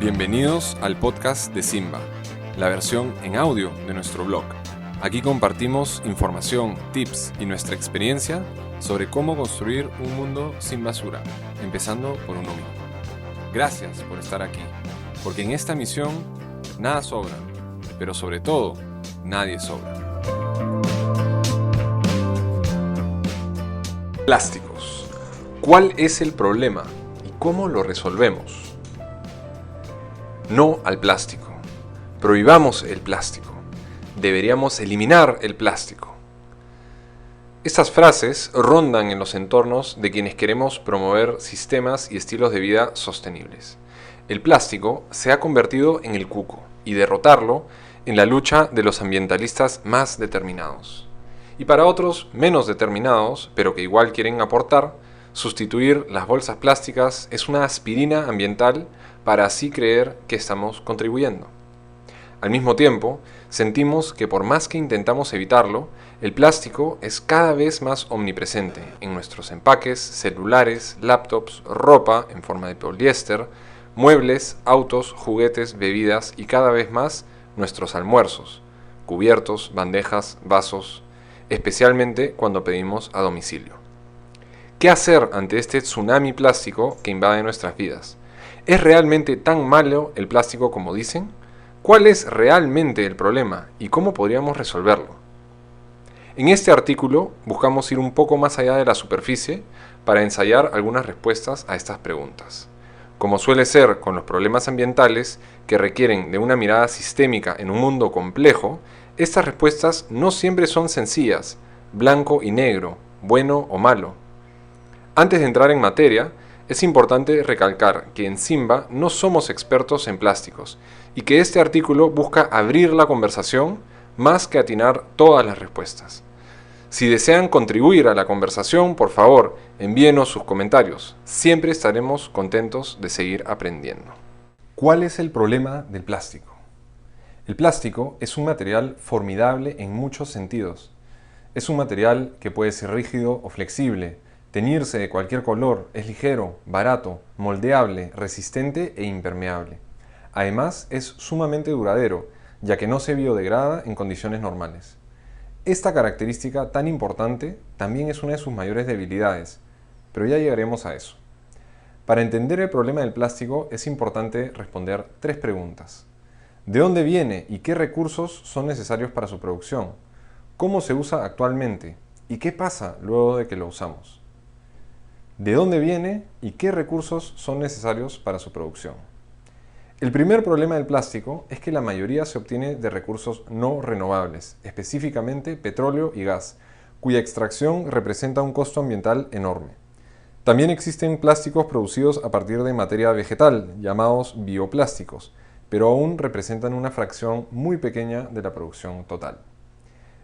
Bienvenidos al podcast de Simba, la versión en audio de nuestro blog. Aquí compartimos información, tips y nuestra experiencia sobre cómo construir un mundo sin basura, empezando por uno mismo. Gracias por estar aquí, porque en esta misión nada sobra, pero sobre todo, nadie sobra. Plásticos. ¿Cuál es el problema y cómo lo resolvemos? No al plástico. Prohibamos el plástico. Deberíamos eliminar el plástico. Estas frases rondan en los entornos de quienes queremos promover sistemas y estilos de vida sostenibles. El plástico se ha convertido en el cuco y derrotarlo en la lucha de los ambientalistas más determinados. Y para otros menos determinados, pero que igual quieren aportar, sustituir las bolsas plásticas es una aspirina ambiental para así creer que estamos contribuyendo. Al mismo tiempo, sentimos que por más que intentamos evitarlo, el plástico es cada vez más omnipresente en nuestros empaques, celulares, laptops, ropa en forma de poliéster, muebles, autos, juguetes, bebidas y cada vez más nuestros almuerzos, cubiertos, bandejas, vasos, especialmente cuando pedimos a domicilio. ¿Qué hacer ante este tsunami plástico que invade nuestras vidas? ¿Es realmente tan malo el plástico como dicen? ¿Cuál es realmente el problema y cómo podríamos resolverlo? En este artículo buscamos ir un poco más allá de la superficie para ensayar algunas respuestas a estas preguntas. Como suele ser con los problemas ambientales que requieren de una mirada sistémica en un mundo complejo, estas respuestas no siempre son sencillas, blanco y negro, bueno o malo. Antes de entrar en materia, es importante recalcar que en Simba no somos expertos en plásticos y que este artículo busca abrir la conversación más que atinar todas las respuestas. Si desean contribuir a la conversación, por favor, envíenos sus comentarios. Siempre estaremos contentos de seguir aprendiendo. ¿Cuál es el problema del plástico? El plástico es un material formidable en muchos sentidos. Es un material que puede ser rígido o flexible, teñirse de cualquier color, es ligero, barato, moldeable, resistente e impermeable. Además, es sumamente duradero, ya que no se biodegrada en condiciones normales. Esta característica tan importante también es una de sus mayores debilidades, pero ya llegaremos a eso. Para entender el problema del plástico es importante responder 3 preguntas. ¿De dónde viene y qué recursos son necesarios para su producción? ¿Cómo se usa actualmente? ¿Y qué pasa luego de que lo usamos? ¿De dónde viene y qué recursos son necesarios para su producción? El primer problema del plástico es que la mayoría se obtiene de recursos no renovables, específicamente petróleo y gas, cuya extracción representa un costo ambiental enorme. También existen plásticos producidos a partir de materia vegetal, llamados bioplásticos, pero aún representan una fracción muy pequeña de la producción total.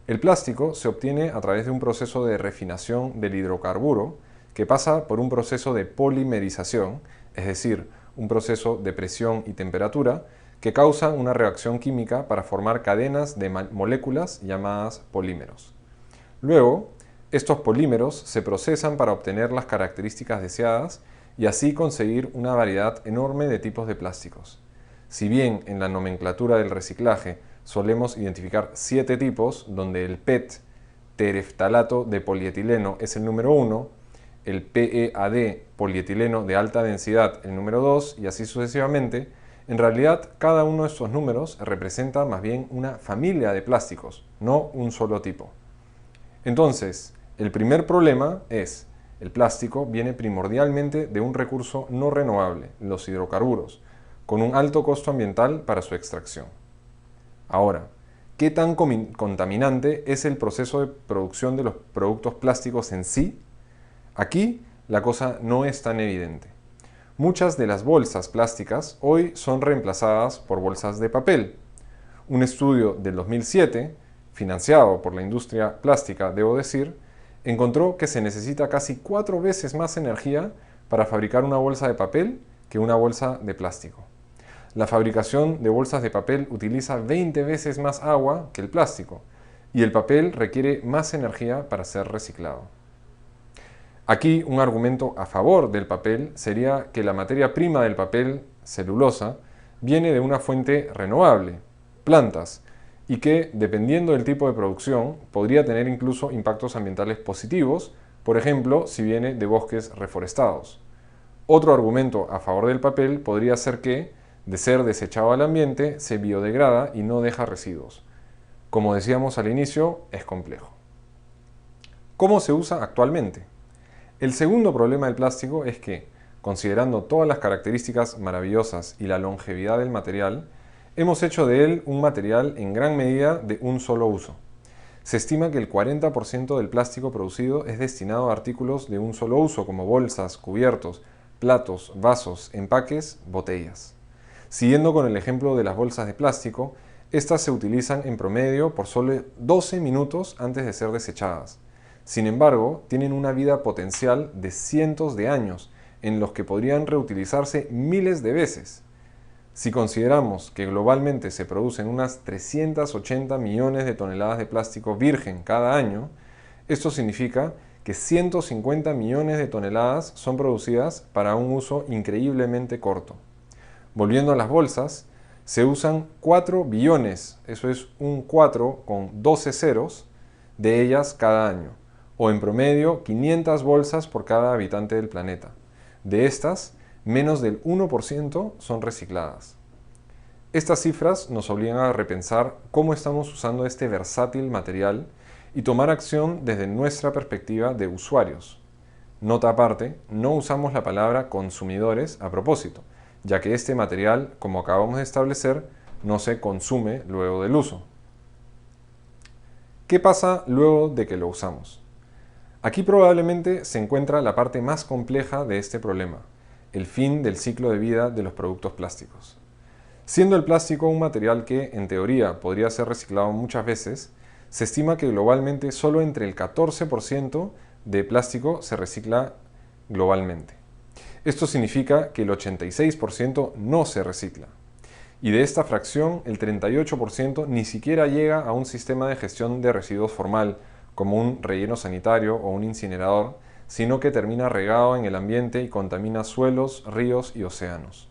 El plástico se obtiene a través de un proceso de refinación del hidrocarburo, que pasa por un proceso de polimerización, es decir, un proceso de presión y temperatura, que causa una reacción química para formar cadenas de moléculas llamadas polímeros. Luego, estos polímeros se procesan para obtener las características deseadas y así conseguir una variedad enorme de tipos de plásticos. Si bien en la nomenclatura del reciclaje solemos identificar 7 tipos, donde el PET, tereftalato de polietileno, es el número 1, el PEAD, polietileno de alta densidad, el número 2, y así sucesivamente, en realidad cada uno de estos números representa más bien una familia de plásticos, no un solo tipo. Entonces, el primer problema es, el plástico viene primordialmente de un recurso no renovable, los hidrocarburos, con un alto costo ambiental para su extracción. Ahora, ¿qué tan contaminante es el proceso de producción de los productos plásticos en sí? Aquí la cosa no es tan evidente. Muchas de las bolsas plásticas hoy son reemplazadas por bolsas de papel. Un estudio del 2007, financiado por la industria plástica, debo decir, encontró que se necesita casi 4 veces más energía para fabricar una bolsa de papel que una bolsa de plástico. La fabricación de bolsas de papel utiliza 20 veces más agua que el plástico, y el papel requiere más energía para ser reciclado. Aquí un argumento a favor del papel sería que la materia prima del papel, celulosa, viene de una fuente renovable, plantas, y que, dependiendo del tipo de producción, podría tener incluso impactos ambientales positivos, por ejemplo, si viene de bosques reforestados. Otro argumento a favor del papel podría ser que, de ser desechado al ambiente, se biodegrada y no deja residuos. Como decíamos al inicio, es complejo. ¿Cómo se usa actualmente? El segundo problema del plástico es que, considerando todas las características maravillosas y la longevidad del material, hemos hecho de él un material en gran medida de un solo uso. Se estima que el 40% del plástico producido es destinado a artículos de un solo uso, como bolsas, cubiertos, platos, vasos, empaques, botellas. Siguiendo con el ejemplo de las bolsas de plástico, estas se utilizan en promedio por solo 12 minutos antes de ser desechadas. Sin embargo, tienen una vida potencial de cientos de años, en los que podrían reutilizarse miles de veces. Si consideramos que globalmente se producen unas 380 millones de toneladas de plástico virgen cada año, esto significa que 150 millones de toneladas son producidas para un uso increíblemente corto. Volviendo a las bolsas, se usan 4 billones, eso es un 4 con 12 ceros, de ellas cada año, o en promedio 500 bolsas por cada habitante del planeta. De estas, menos del 1% son recicladas. Estas cifras nos obligan a repensar cómo estamos usando este versátil material y tomar acción desde nuestra perspectiva de usuarios. Nota aparte, no usamos la palabra consumidores a propósito, ya que este material, como acabamos de establecer, no se consume luego del uso. ¿Qué pasa luego de que lo usamos? Aquí probablemente se encuentra la parte más compleja de este problema, el fin del ciclo de vida de los productos plásticos. Siendo el plástico un material que, en teoría, podría ser reciclado muchas veces, se estima que globalmente solo entre el 14% de plástico se recicla globalmente. Esto significa que el 86% no se recicla. Y de esta fracción, el 38% ni siquiera llega a un sistema de gestión de residuos formal, como un relleno sanitario o un incinerador, sino que termina regado en el ambiente y contamina suelos, ríos y océanos.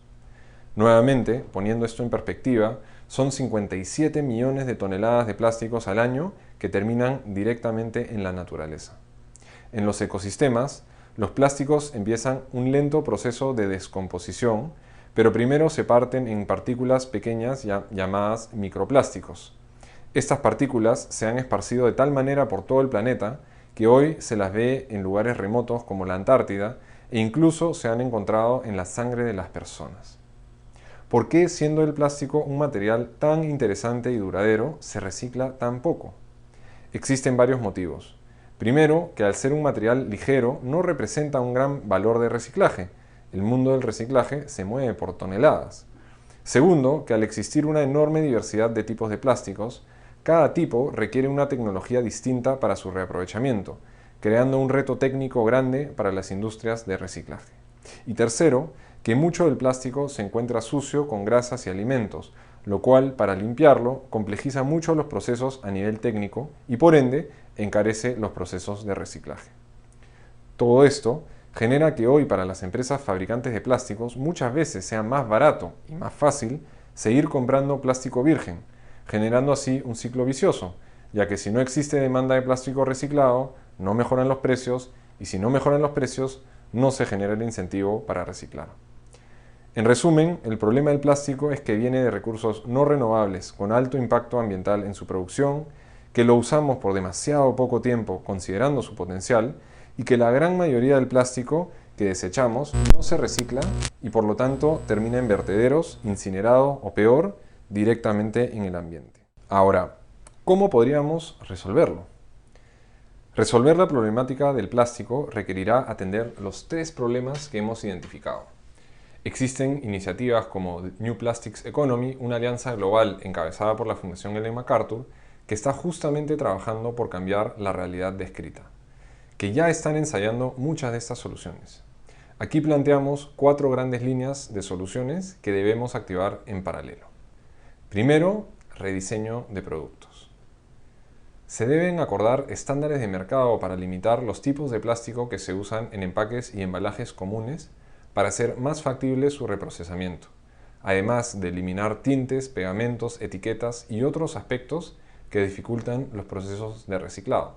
Nuevamente, poniendo esto en perspectiva, son 57 millones de toneladas de plásticos al año que terminan directamente en la naturaleza. En los ecosistemas, los plásticos empiezan un lento proceso de descomposición, pero primero se parten en partículas pequeñas llamadas microplásticos. Estas partículas se han esparcido de tal manera por todo el planeta que hoy se las ve en lugares remotos como la Antártida e incluso se han encontrado en la sangre de las personas. ¿Por qué, siendo el plástico un material tan interesante y duradero, se recicla tan poco? Existen varios motivos. Primero, que al ser un material ligero no representa un gran valor de reciclaje. El mundo del reciclaje se mueve por toneladas. Segundo, que al existir una enorme diversidad de tipos de plásticos, cada tipo requiere una tecnología distinta para su reaprovechamiento, creando un reto técnico grande para las industrias de reciclaje. Y tercero, que mucho del plástico se encuentra sucio con grasas y alimentos, lo cual, para limpiarlo, complejiza mucho los procesos a nivel técnico y, por ende, encarece los procesos de reciclaje. Todo esto genera que hoy para las empresas fabricantes de plásticos muchas veces sea más barato y más fácil seguir comprando plástico virgen, generando así un ciclo vicioso, ya que si no existe demanda de plástico reciclado, no mejoran los precios, y si no mejoran los precios, no se genera el incentivo para reciclar. En resumen, el problema del plástico es que viene de recursos no renovables con alto impacto ambiental en su producción, que lo usamos por demasiado poco tiempo considerando su potencial, y que la gran mayoría del plástico que desechamos no se recicla y por lo tanto termina en vertederos, incinerado o peor, directamente en el ambiente. Ahora, ¿cómo podríamos resolverlo? Resolver la problemática del plástico requerirá atender los 3 problemas que hemos identificado. Existen iniciativas como New Plastics Economy, una alianza global encabezada por la Fundación Ellen MacArthur, que está justamente trabajando por cambiar la realidad descrita, que ya están ensayando muchas de estas soluciones. Aquí planteamos 4 grandes líneas de soluciones que debemos activar en paralelo. Primero, rediseño de productos. Se deben acordar estándares de mercado para limitar los tipos de plástico que se usan en empaques y embalajes comunes para hacer más factible su reprocesamiento. además de eliminar tintes, pegamentos, etiquetas y otros aspectos que dificultan los procesos de reciclado.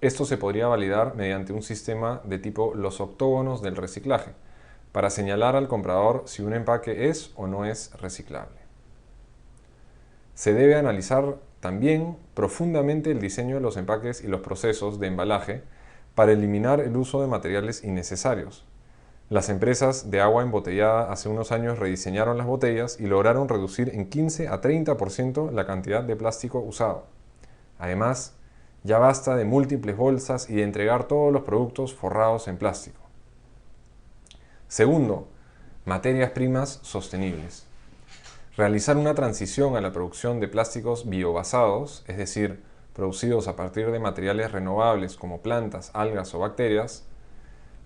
Esto se podría validar mediante un sistema de tipo los octógonos del reciclaje, para señalar al comprador si un empaque es o no es reciclable. Se debe analizar también profundamente el diseño de los empaques y los procesos de embalaje para eliminar el uso de materiales innecesarios. Las empresas de agua embotellada hace unos años rediseñaron las botellas y lograron reducir en 15 a 30% la cantidad de plástico usado. Además, ya basta de múltiples bolsas y de entregar todos los productos forrados en plástico. Segundo, materias primas sostenibles. Realizar una transición a la producción de plásticos biobasados, es decir, producidos a partir de materiales renovables como plantas, algas o bacterias,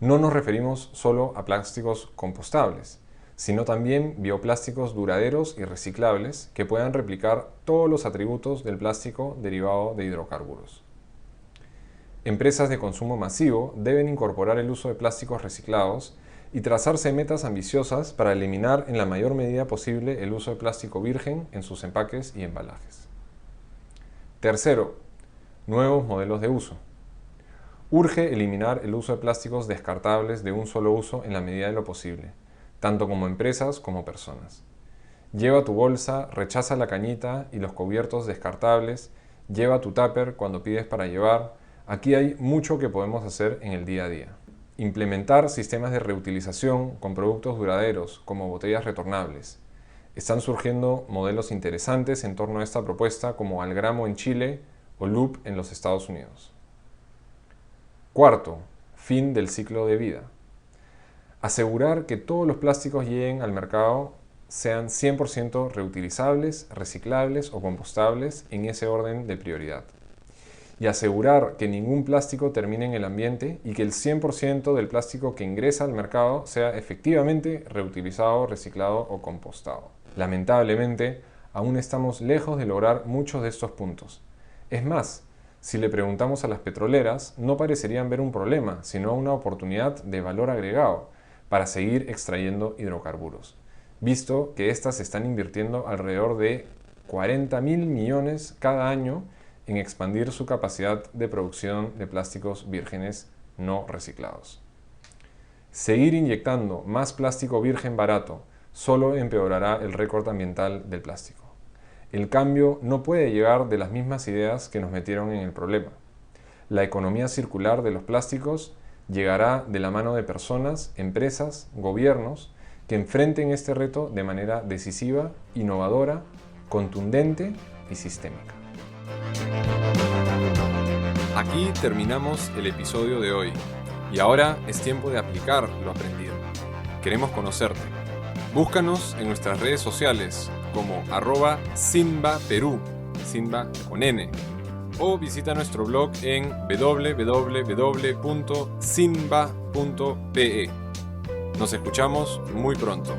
no nos referimos solo a plásticos compostables, sino también bioplásticos duraderos y reciclables que puedan replicar todos los atributos del plástico derivado de hidrocarburos. Empresas de consumo masivo deben incorporar el uso de plásticos reciclados y trazarse metas ambiciosas para eliminar en la mayor medida posible el uso de plástico virgen en sus empaques y embalajes. Tercero, nuevos modelos de uso. Urge eliminar el uso de plásticos descartables de un solo uso en la medida de lo posible, tanto como empresas como personas. Lleva tu bolsa, rechaza la cañita y los cubiertos descartables, lleva tu tupper cuando pides para llevar. Aquí hay mucho que podemos hacer en el día a día. Implementar sistemas de reutilización con productos duraderos como botellas retornables. Están surgiendo modelos interesantes en torno a esta propuesta como Algramo en Chile o Loop en los Estados Unidos. Cuarto, fin del ciclo de vida. Asegurar que todos los plásticos lleguen al mercado sean 100% reutilizables, reciclables o compostables en ese orden de prioridad. Y asegurar que ningún plástico termine en el ambiente y que el 100% del plástico que ingresa al mercado sea efectivamente reutilizado, reciclado o compostado. Lamentablemente, aún estamos lejos de lograr muchos de estos puntos. Es más, si le preguntamos a las petroleras, no parecerían ver un problema, sino una oportunidad de valor agregado para seguir extrayendo hidrocarburos, visto que éstas están invirtiendo alrededor de 40.000 millones cada año en expandir su capacidad de producción de plásticos vírgenes no reciclados. Seguir inyectando más plástico virgen barato solo empeorará el récord ambiental del plástico. El cambio no puede llegar de las mismas ideas que nos metieron en el problema. La economía circular de los plásticos llegará de la mano de personas, empresas, gobiernos que enfrenten este reto de manera decisiva, innovadora, contundente y sistémica. Aquí terminamos el episodio de hoy y ahora es tiempo de aplicar lo aprendido. Queremos conocerte. Búscanos en nuestras redes sociales como @SinbaPerú, Sinba con N, o visita nuestro blog en www.sinba.pe. Nos escuchamos muy pronto.